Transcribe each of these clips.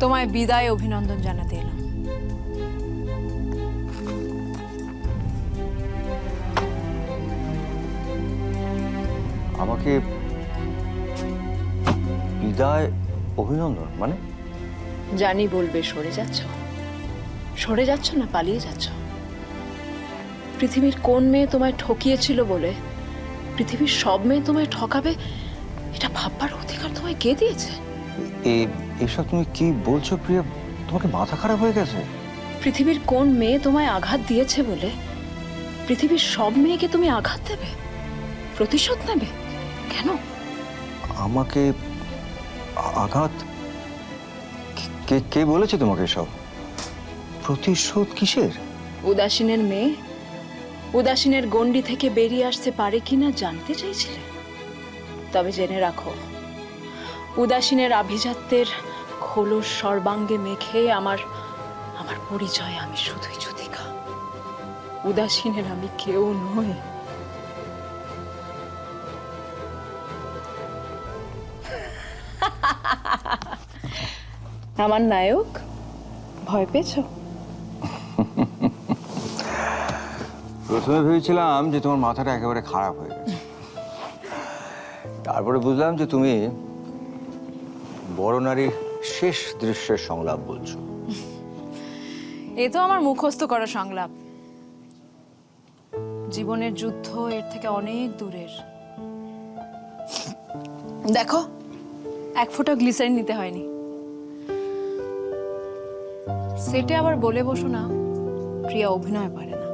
তোমায় বিদায় অভিনন্দন জানাতে এলাম। আমাকে বিদায় অভিনন্দন মানে? জানি বলবে সরে যাচ্ছ, সরে যাচ্ছ না পালিয়ে যাচ্ছ। পৃথিবীর কোন মেয়ে তোমায় ঠকিয়েছিল বলে পৃথিবীর সব মেয়ে তোমায় ঠকাবে, এটা ভাববার অধিকার তোমায় কে দিয়েছে? এসব তুমি কি বলছো প্রিয়া? তোমাকে মাথা খারাপ হয়ে গেছে? পৃথিবীর কোন মেয়ে তোমায় আঘাত দিয়েছে বলে পৃথিবীর সব মেয়েকে তুমি আঘাত দেবে, প্রতিশোধ নেবে? কেন? আমাকে আঘাত? কে কে বলেছে তোমাকে এসব? প্রতিশোধ কিসের? উদাসীনের মেয়ে উদাসীনের গণ্ডি থেকে বেরিয়ে আসতে পারে কিনা জানতে চাইছিলে? তবে জেনে রাখো, উদাসীনের আভিজাত্যের খোলস সর্বাঙ্গে মেখে আমার পরিচয় আমি শুধুই যুতিকা। উদাসীনের আমি কেউ নই। আমার নায়ক, ভয় পেয়েছো? প্রথমে ভেবেছিলাম যে তোমার মাথাটা একেবারে খারাপ হয়ে গেছে, তারপরে বুঝলাম যে তুমি বড় নারীর শেষ দৃশ্যের সংলাপ বলছো। এ তো আমার মুখস্থ করা সংলাপ। জীবনের যুদ্ধ এর থেকে অনেক দূরের। দেখো, এক ফোঁটা গ্লিসারিন নিতে হয়নি। সেটে আবার বলে বসো না প্রিয়া অভিনয় পারে না।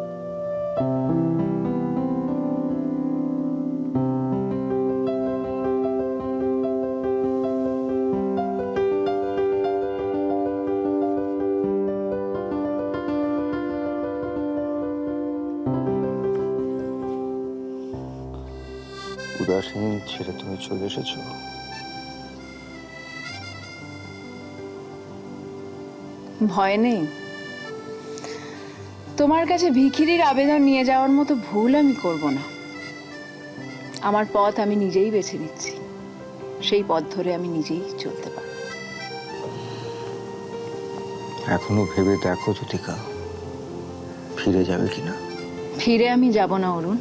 উদাসীন ছেড়ে তুমি চলে এসেছো। ভয় নেই। তোমার কাছে ভিখিরির আবেদন নিয়ে যাওয়ার মতো ভুল আমি করব না। আমার পথ আমি নিজেই বেছে নিচ্ছি, সেই পথ ধরে আমি নিজেই চলতে পারি। এখনো ভেবে দেখো যুতিকা, ফিরে যাবে কিনা? ফিরে আমি যাব না অরুণ।